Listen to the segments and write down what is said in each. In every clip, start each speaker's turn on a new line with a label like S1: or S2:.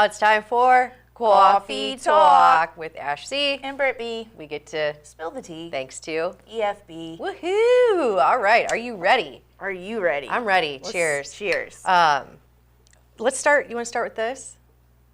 S1: now it's time for Coffee Talk with Ash C.
S2: And Britt B.
S1: We get to
S2: spill the tea.
S1: Thanks to
S2: EFB.
S1: Woohoo! All right, are you ready?
S2: Are you ready?
S1: I'm ready. Cheers.
S2: Cheers.
S1: Let's start. You want to start with this?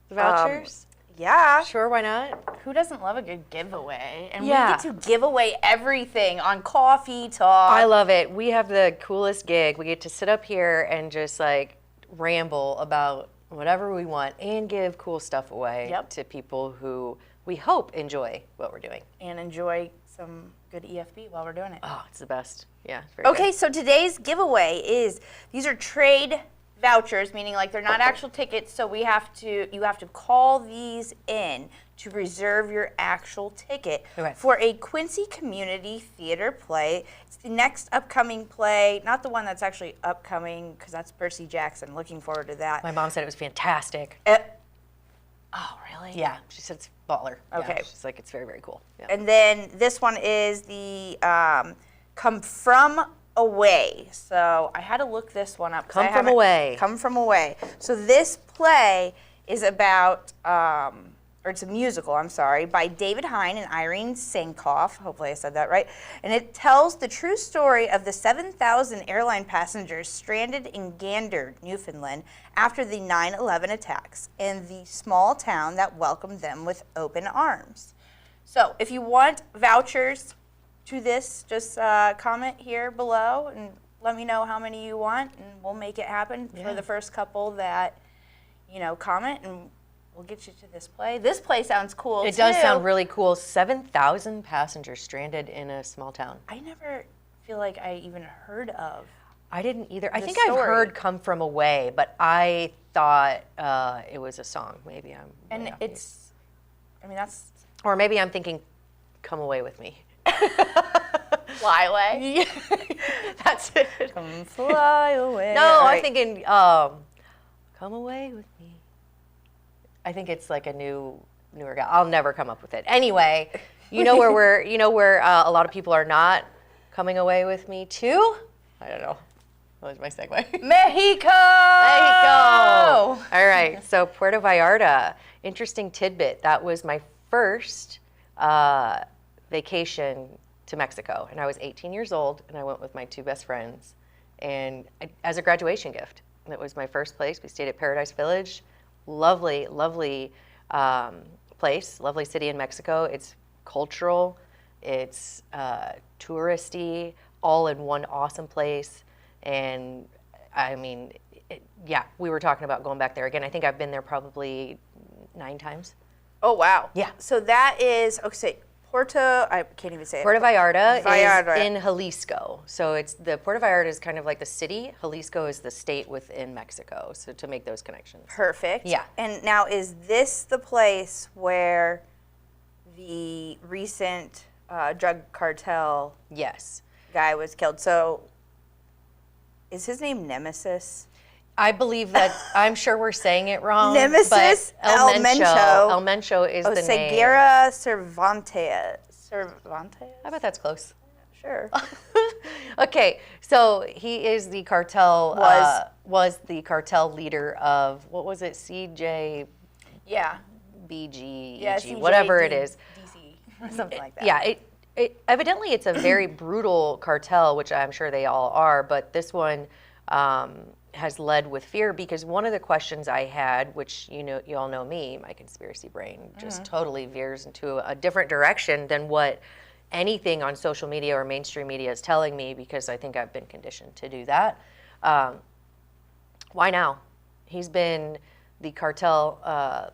S1: The vouchers?
S2: Yeah.
S1: Sure, why not?
S2: Who doesn't love a good giveaway? And
S1: Yeah.
S2: we get to give away everything on Coffee Talk.
S1: I love it. We have the coolest gig. We get to sit up here and just like ramble about whatever we want and give cool stuff away to people who we hope enjoy what we're doing.
S2: And enjoy some good EFB while we're doing it.
S1: Oh, it's the best. Yeah. It's very good.
S2: So today's giveaway is, these are trade vouchers, meaning like they're not actual tickets, so you have to call these in to reserve your actual ticket for a Quincy Community Theater play. It's the next upcoming play, not the one that's actually upcoming, because that's Percy Jackson. Looking forward to that.
S1: My mom said it was fantastic.
S2: Oh, really?
S1: Yeah, she said it's baller.
S2: Okay.
S1: Yeah, she's like, it's very, very cool. Yeah.
S2: And then this one is the Come From Away. So I had to look this one up.
S1: Come From Away.
S2: Come From Away. So this play is about, or it's a musical, I'm sorry, by David Hine and Irene Sankoff. Hopefully I said that right. And it tells the true story of the 7,000 airline passengers stranded in Gander, Newfoundland, after the 9/11 attacks, and the small town that welcomed them with open arms. So if you want vouchers to this, just comment here below and let me know how many you want, and we'll make it happen for the first couple that, comment, and we'll get you to this play. This play sounds cool,
S1: It does sound really cool. 7,000 passengers stranded in a small town.
S2: I never feel like I even heard of.
S1: I didn't either. I think
S2: story.
S1: I've heard Come From Away, but I thought it was a song. Maybe I'm
S2: And
S1: way off
S2: it's, that's...
S1: Or maybe I'm thinking, Come Away With Me.
S2: Fly away?
S1: Yeah, that's it.
S2: Come fly away.
S1: No, I'm thinking, Come Away With Me. I think it's like a newer guy. I'll never come up with it. Anyway, you know where a lot of people are not coming away with me too? I don't know. What was my segue?
S2: Mexico!
S1: All right, so Puerto Vallarta. Interesting tidbit. That was my first vacation to Mexico, and I was 18 years old, and I went with my two best friends, and as a graduation gift. That was my first place. We stayed at Paradise Village. Lovely, lovely place, lovely city in Mexico. It's cultural, it's touristy, all in one awesome place. And I mean, we were talking about going back there again. I think I've been there probably 9 times.
S2: Oh, wow.
S1: Yeah.
S2: So that is, I can't even say it.
S1: Puerto Vallarta is in Jalisco. So it's Puerto Vallarta is kind of like the city. Jalisco is the state within Mexico. So to make those connections.
S2: Perfect.
S1: Yeah.
S2: And now, is this the place where the recent drug cartel guy was killed? So is his name Nemesis?
S1: I believe that, I'm sure we're saying it wrong.
S2: Nemesis
S1: but El Mencho is the name.
S2: Oseguera Cervantes.
S1: I bet that's close.
S2: Sure.
S1: Okay, so he is the cartel, was the cartel leader of, what was it, CJ?
S2: Yeah.
S1: BG,
S2: yeah,
S1: EG, whatever it is.
S2: DC, something like that.
S1: Yeah, evidently it's a very brutal cartel, which I'm sure they all are, but this one has led with fear, because one of the questions I had, which you all know me, my conspiracy brain just totally veers into a different direction than what anything on social media or mainstream media is telling me, because I think I've been conditioned to do that. Why now? He's been the cartel,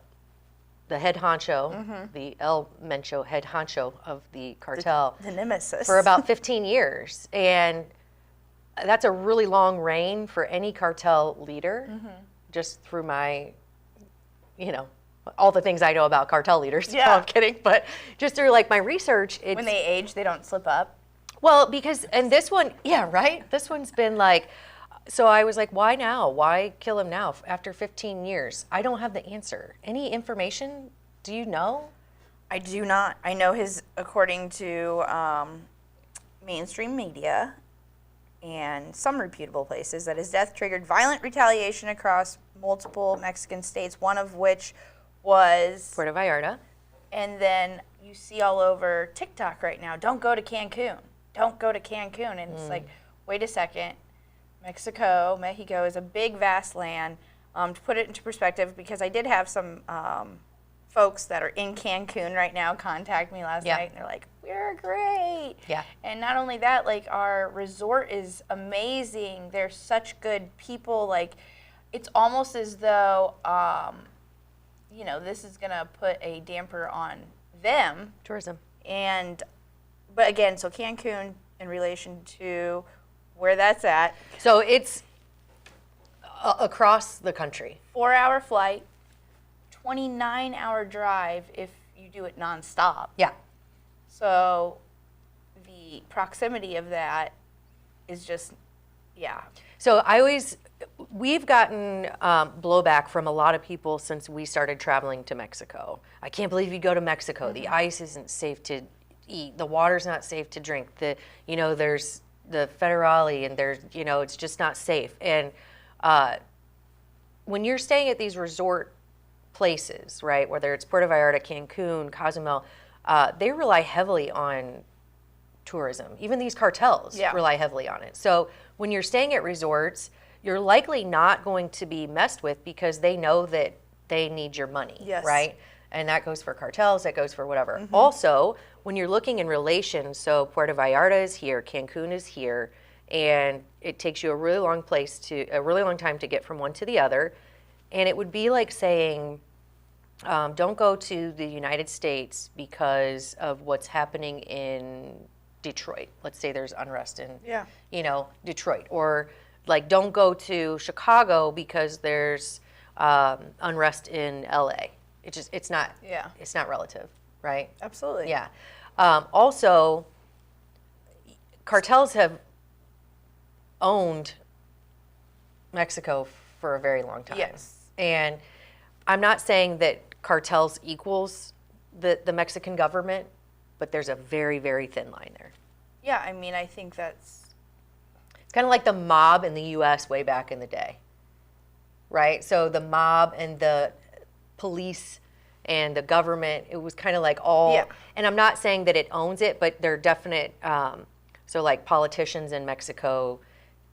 S1: the head honcho, the El Mencho head honcho of the cartel,
S2: the Nemesis,
S1: for about 15 years. And that's a really long reign for any cartel leader, just through my, all the things I know about cartel leaders. Yeah. No, I'm kidding. But just through like my research.
S2: When they age, they don't slip up?
S1: Well, and this one, right? This one's been like, so I was like, why now? Why kill him now after 15 years? I don't have the answer. Any information? Do you know?
S2: I do not. I know according to mainstream media, and some reputable places that his death triggered violent retaliation across multiple Mexican states, one of which was
S1: Puerto Vallarta.
S2: And then you see all over TikTok right now, don't go to Cancun. Don't go to Cancun. And it's like, wait a second. Mexico is a big, vast land. To put it into perspective, because I did have some folks that are in Cancun right now contact me last night, and they're like, we're great.
S1: Yeah.
S2: And not only that, like, our resort is amazing. They're such good people. Like, it's almost as though, you know, this is going to put a damper on them.
S1: Tourism.
S2: But again, so Cancun in relation to where that's at.
S1: So it's across the country.
S2: 4-hour flight, 29-hour drive if you do it nonstop.
S1: Yeah.
S2: So the proximity of that is just, yeah.
S1: So we've gotten blowback from a lot of people since we started traveling to Mexico. I can't believe you go to Mexico. The ice isn't safe to eat. The water's not safe to drink. There's the federale, and it's just not safe. And when you're staying at these resort places, right, whether it's Puerto Vallarta, Cancun, Cozumel, they rely heavily on tourism. Even these cartels rely heavily on it. So when you're staying at resorts, you're likely not going to be messed with because they know that they need your money, right? And that goes for cartels, that goes for whatever. Also, when you're looking in relation, so Puerto Vallarta is here, Cancun is here, and it takes you a really long time to get from one to the other. And it would be like saying, don't go to the United States because of what's happening in Detroit. Let's say there's unrest in, Detroit. Or like, don't go to Chicago because there's unrest in LA. It's not relative, right?
S2: Absolutely.
S1: Yeah. Also, cartels have owned Mexico for a very long time.
S2: Yes.
S1: And I'm not saying that cartels equals the Mexican government, but there's a very, very thin line there.
S2: Yeah, I mean, I think it's
S1: kind of like the mob in the U.S. way back in the day, right? So the mob and the police and the government, it was kind of like all, and I'm not saying that it owns it, but they're definite, so like politicians in Mexico,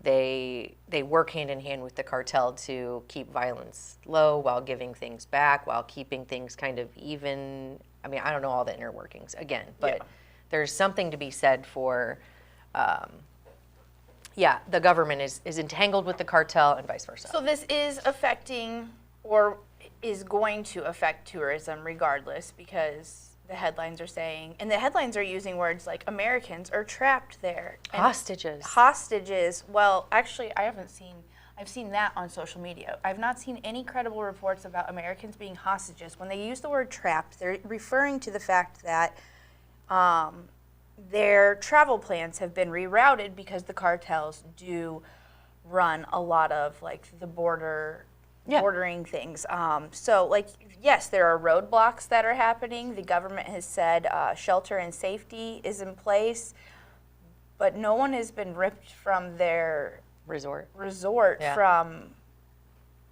S1: they work hand in hand with the cartel to keep violence low while giving things back, while keeping things kind of even. I mean, I don't know all the inner workings again, but there's something to be said for, the government is entangled with the cartel and vice versa.
S2: So this is affecting, or is going to affect tourism regardless, because the headlines are saying, and the headlines are using words like Americans are trapped there. Hostages. Well, actually, I've seen that on social media. I've not seen any credible reports about Americans being hostages. When they use the word trapped, they're referring to the fact that their travel plans have been rerouted because the cartels do run a lot of like the bordering things. So like, yes, there are roadblocks that are happening. The government has said shelter and safety is in place, but no one has been ripped from their resort from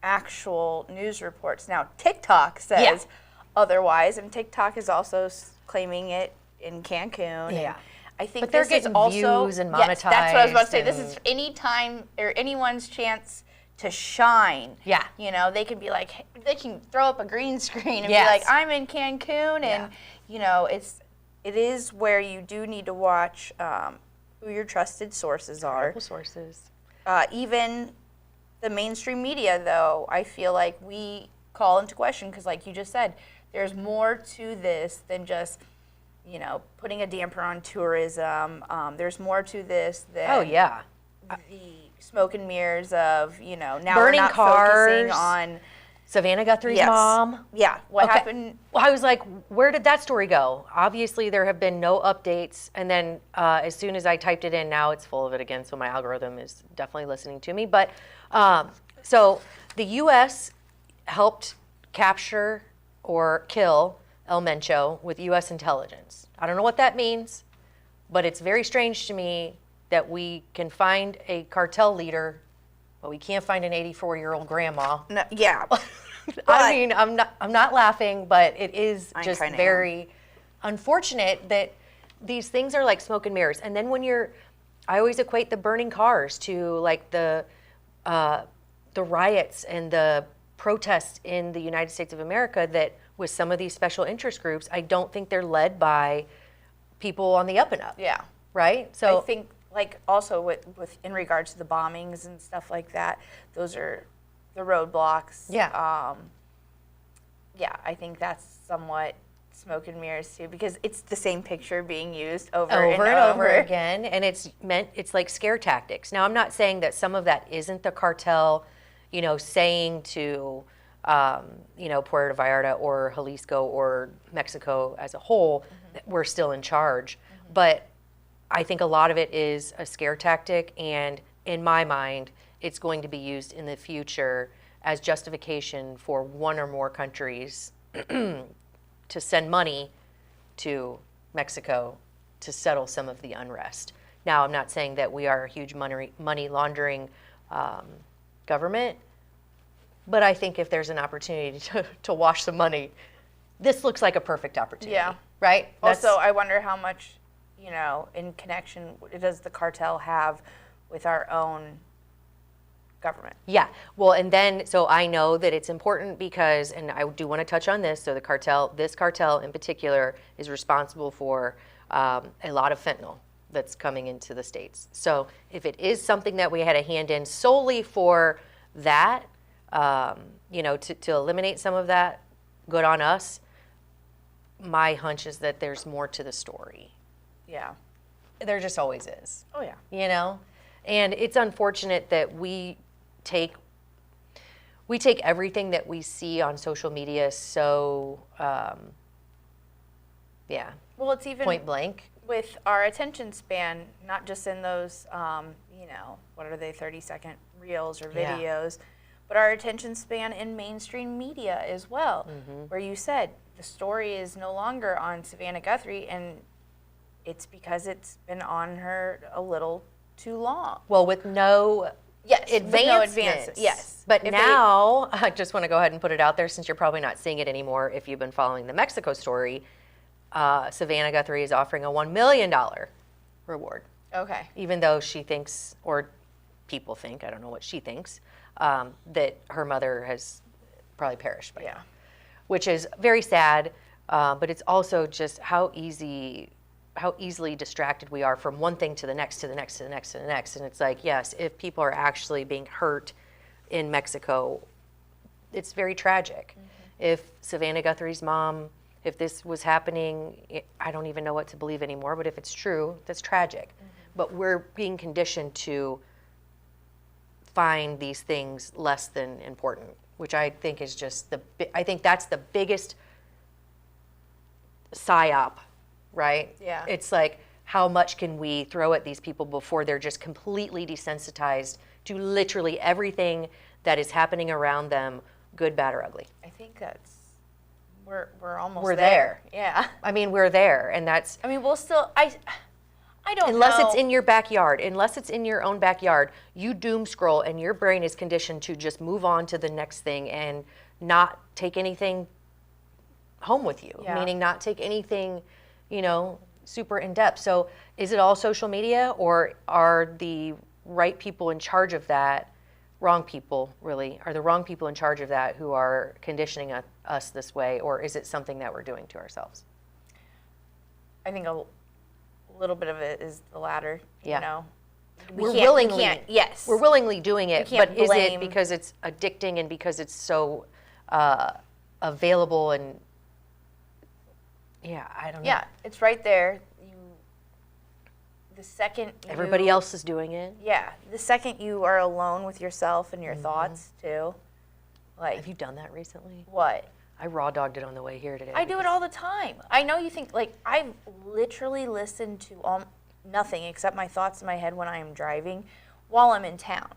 S2: actual news reports. Now, TikTok says otherwise, and TikTok is also claiming it in Cancun.
S1: Yeah.
S2: I think
S1: but they're getting views and monetized.
S2: Yes, that's what I was about to say. This is any time or anyone's chance to shine.
S1: Yeah.
S2: You know, they can be like, they can throw up a green screen and be like, I'm in Cancun, and you know, it is where you do need to watch who your trusted sources are.
S1: Credible sources.
S2: Even the mainstream media, though, I feel like we call into question because, like you just said, there's more to this than just, you know, putting a damper on tourism. There's more to this than the smoke and mirrors of, you know, now
S1: burning
S2: we're not
S1: cars,
S2: focusing on
S1: Savannah Guthrie's mom.
S2: Yeah, what happened?
S1: Well, I was like, where did that story go? Obviously, there have been no updates. And then as soon as I typed it in, now it's full of it again. So my algorithm is definitely listening to me. But so the U.S. helped capture or kill El Mencho with U.S. intelligence. I don't know what that means, but it's very strange to me that we can find a cartel leader, but we can't find an 84-year-old grandma.
S2: No, yeah.
S1: I mean, I'm not laughing, but it is
S2: I
S1: just
S2: kinda
S1: very unfortunate that these things are like smoke and mirrors. And then I always equate the burning cars to like the riots and the protests in the United States of America that with some of these special interest groups, I don't think they're led by people on the up and up.
S2: Yeah.
S1: Right? So
S2: I think like also with in regards to the bombings and stuff like that, those are the roadblocks.
S1: Yeah.
S2: Yeah, I think that's somewhat smoke and mirrors too, because it's the same picture being used over and
S1: over again, and it's like scare tactics. Now, I'm not saying that some of that isn't the cartel, saying to, Puerto Vallarta or Jalisco or Mexico as a whole, that we're still in charge. But I think a lot of it is a scare tactic, and in my mind, it's going to be used in the future as justification for one or more countries to send money to Mexico to settle some of the unrest. Now, I'm not saying that we are a huge money laundering government, but I think if there's an opportunity to wash some money, this looks like a perfect opportunity.
S2: Yeah.
S1: Right?
S2: Also, I wonder how much, in connection does the cartel have with our own government?
S1: Yeah. Well, and then, so I know that it's important because, and I do want to touch on this, so this cartel in particular is responsible for a lot of fentanyl that's coming into the States. So if it is something that we had a hand in solely for that, to eliminate some of that, good on us. My hunch is that there's more to the story.
S2: Yeah.
S1: There just always is.
S2: Oh, yeah.
S1: And it's unfortunate that we take everything that we see on social media so,
S2: Well, it's even
S1: point blank.
S2: with our attention span, not just in those, what are they, 30-second reels or videos, but our attention span in mainstream media as well, where you said the story is no longer on Savannah Guthrie, and it's because it's been on her a little too long.
S1: Well, with no
S2: advances. Yes.
S1: But now, I just want to go ahead and put it out there since you're probably not seeing it anymore if you've been following the Mexico story. Savannah Guthrie is offering a $1 million reward.
S2: Okay.
S1: Even though she thinks, or people think, I don't know what she thinks, that her mother has probably perished by now. Which is very sad, but it's also just how easily distracted we are from one thing to the next, to the next, to the next, to the next. And it's like, yes, if people are actually being hurt in Mexico, it's very tragic. If Savannah Guthrie's mom, if this was happening, I don't even know what to believe anymore, but if it's true, that's tragic. But we're being conditioned to find these things less than important, which I think is just I think that's the biggest psyop, right?
S2: Yeah.
S1: It's like, how much can we throw at these people before they're just completely desensitized to literally everything that is happening around them, good, bad, or ugly?
S2: I think that's, we're almost
S1: We're there.
S2: Yeah.
S1: I mean, we're there, and that's...
S2: I mean, we'll still, I don't know.
S1: Unless it's in your backyard, unless it's in your own backyard, you doom scroll and your brain is conditioned to just move on to the next thing and not take anything home with you, meaning not take anything, super in depth. So is it all social media, or are the right people in charge of that, wrong people really, are the wrong people in charge of that who are conditioning us this way, or is it something that we're doing to ourselves?
S2: I think a little bit of it is the latter,
S1: We're willingly doing it, but is it
S2: blame.
S1: because it's addicting and because it's so available and I don't know.
S2: Yeah, it's right there. The second
S1: Everybody else is doing it.
S2: Yeah, the second you are alone with yourself and your thoughts too. Like,
S1: have you done that recently?
S2: What?
S1: I raw dogged it on the way here today.
S2: I do it all the time. I know you think, like, I've literally listened to nothing except my thoughts in my head when I am driving while I'm in town.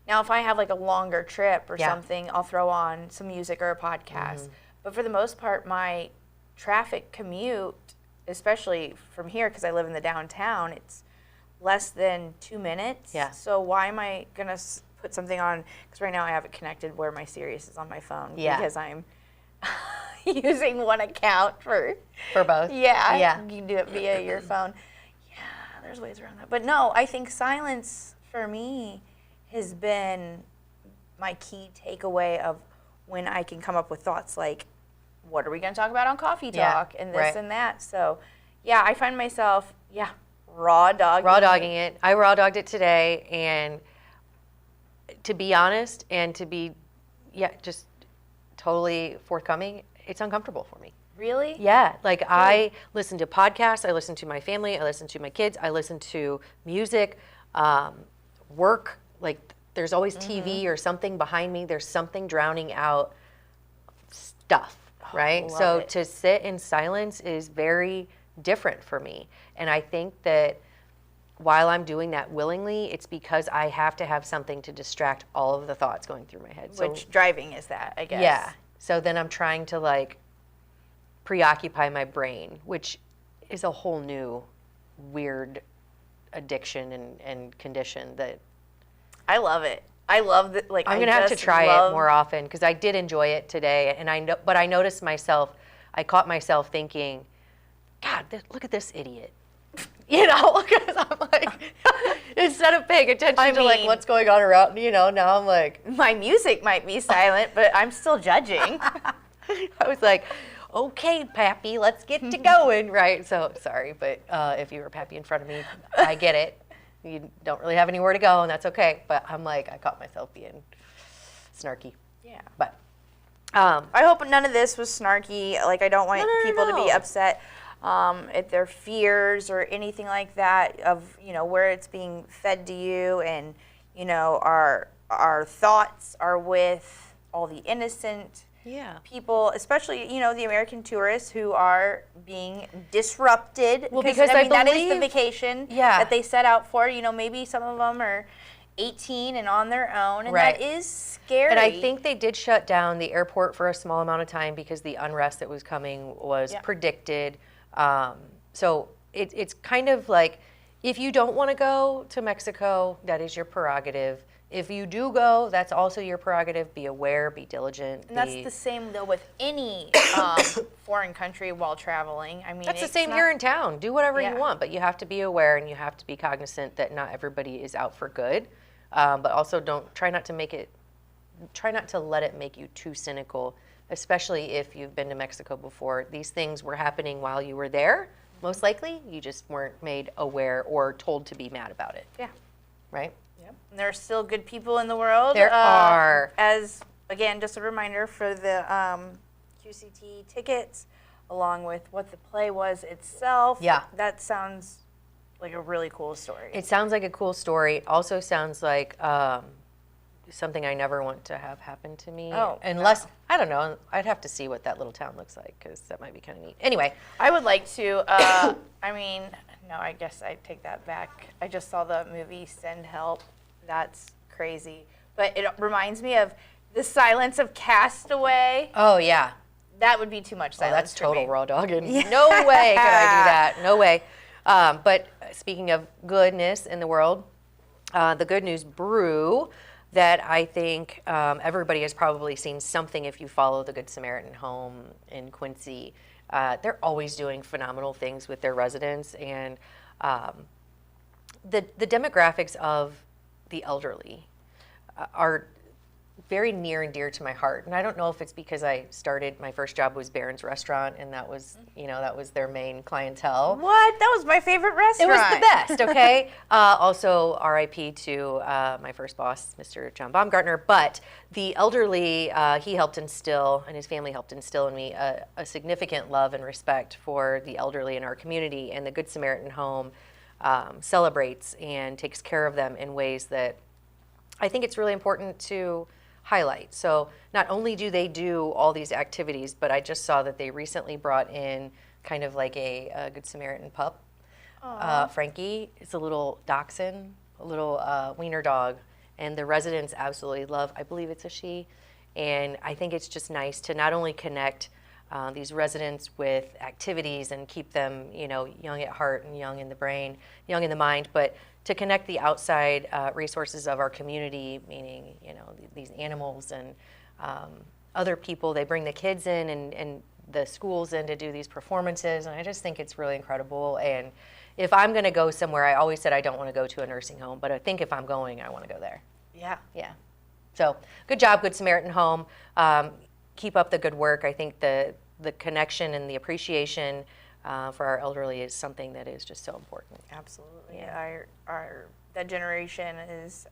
S2: Now, if I have like a longer trip or something, I'll throw on some music or a podcast. But for the most part, my traffic commute, especially from here because I live in the downtown, it's less than 2 minutes.
S1: Yeah.
S2: So why am I going to put something on? Because right now I have it connected where my Sirius is on my phone.
S1: Yeah.
S2: Because I'm using one account for
S1: both.
S2: Yeah.
S1: Yeah.
S2: You can do it via your phone. Yeah, there's ways around that. But no, I think silence for me has been my key takeaway of when I can come up with thoughts like, what are we going to talk about on Coffee Talk, and this and that. So, yeah, I find myself, raw dogging
S1: it. I raw dogged it today, and to be honest and to be, just totally forthcoming, it's uncomfortable for me.
S2: Really?
S1: Yeah, like I listen to podcasts, I listen to my family, I listen to my kids, I listen to music, work, like there's always TV or something behind me, there's something drowning out stuff, right? So to sit in silence is very different for me. And I think that while I'm doing that willingly, it's because I have to have something to distract all of the thoughts going through my head.
S2: Which driving is that, I guess.
S1: Yeah. So then I'm trying to like preoccupy my brain, which is a whole new weird addiction and condition that
S2: I love it. I love that. Like
S1: I'm gonna have to try it more often because I did enjoy it today, and I noticed myself. I caught myself thinking, God, look at this idiot. You know, because I'm like, instead of paying attention to like what's going on around, now I'm like,
S2: my music might be silent, but I'm still judging.
S1: I was like, okay, Pappy, let's get to going, right? So sorry, but if you were Pappy in front of me, I get it. You don't really have anywhere to go, and that's okay. But I'm like, I caught myself being snarky.
S2: Yeah.
S1: But
S2: I hope none of this was snarky. Like, I don't want people to be upset at their fears or anything like that of, where it's being fed to you. And, our thoughts are with all the innocent people, especially, the American tourists who are being disrupted.
S1: Well, because I believe
S2: that is the vacation that they set out for. Maybe some of them are 18 and on their own, and that is scary.
S1: And I think they did shut down the airport for a small amount of time because the unrest that was coming was predicted. So it's kind of like, if you don't want to go to Mexico, that is your prerogative. If you do go, that's also your prerogative. Be aware, be diligent.
S2: And that's the same, though, with any foreign country while traveling. I mean,
S1: that's the same here in town. Do whatever you want, but you have to be aware and you have to be cognizant that not everybody is out for good. But also try not to let it make you too cynical, especially if you've been to Mexico before. These things were happening while you were there, most likely. You just weren't made aware or told to be mad about it.
S2: Yeah.
S1: Right?
S2: Yep. And there are still good people in the world.
S1: There are.
S2: As, again, just a reminder for the QCT tickets, along with what the play was itself.
S1: Yeah.
S2: That sounds like a really cool story.
S1: It sounds like a cool story. It also sounds like something I never want to have happen to me. Unless, I don't know, I'd have to see what that little town looks like, because that might be kind of neat. Anyway.
S2: I would like to, no, I guess I take that back. I just saw the movie Send Help. That's crazy. But it reminds me of The Silence of Castaway.
S1: Oh, yeah.
S2: That would be too much silence.
S1: That's total
S2: for me.
S1: raw dogging. Yeah. No way could I do that. No way. But speaking of goodness in the world, the Good News Brew that I think everybody has probably seen something if you follow the Good Samaritan Home in Quincy. They're always doing phenomenal things with their residents, and the demographics of the elderly are very near and dear to my heart. And I don't know if it's because my first job was Barron's Restaurant, and that was, that was their main clientele.
S2: What? That was my favorite restaurant.
S1: It was the best, okay? Also, RIP to my first boss, Mr. John Baumgartner. But the elderly, he helped instill, and his family helped instill in me a significant love and respect for the elderly in our community. And the Good Samaritan Home celebrates and takes care of them in ways that I think it's really important to highlight. So not only do they do all these activities, but I just saw that they recently brought in kind of like a Good Samaritan pup. Frankie is a little dachshund, a little wiener dog, and the residents absolutely love, I believe it's a she, and I think it's just nice to not only connect these residents with activities and keep them, young at heart and young in the brain, young in the mind, but to connect the outside resources of our community, meaning, these animals and other people. They bring the kids in and the schools in to do these performances, and I just think it's really incredible. And if I'm going to go somewhere, I always said I don't want to go to a nursing home, but I think if I'm going, I want to go there.
S2: Yeah.
S1: Yeah. So good job, Good Samaritan Home. Keep up the good work. I think the connection and the appreciation for our elderly is something that is just so important.
S2: Absolutely. Yeah. That generation is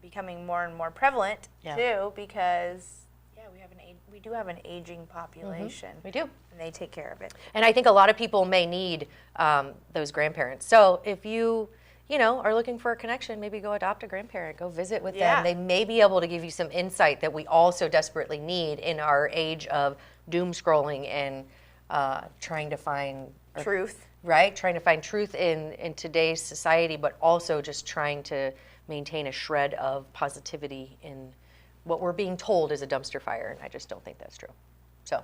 S2: becoming more and more prevalent too, because we do have an aging population.
S1: We do.
S2: And they take care of it.
S1: And I think a lot of people may need those grandparents. So if you are looking for a connection, maybe go adopt a grandparent, go visit with them. They may be able to give you some insight that we all so desperately need in our age of doom scrolling and trying to find
S2: truth.
S1: Right? Trying to find truth in today's society, but also just trying to maintain a shred of positivity in what we're being told is a dumpster fire, and I just don't think that's true. So,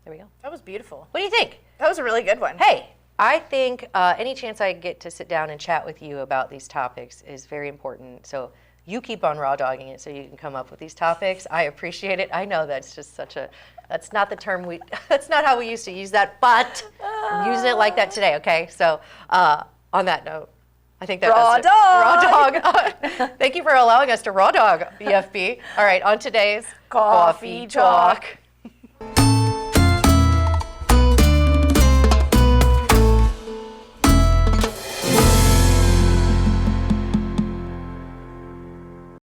S1: there we go.
S2: That was beautiful.
S1: What do you think?
S2: That was a really good one.
S1: Hey, I think any chance I get to sit down and chat with you about these topics is very important. So you keep on raw dogging it so you can come up with these topics. I appreciate it. I know that's just that's not the term that's not how we used to use that, but I'm using it like that today, okay? So on that note, I think that
S2: raw dog.
S1: Raw dog. Thank you for allowing us to raw dog, BFB. All right, on today's
S2: Coffee Talk.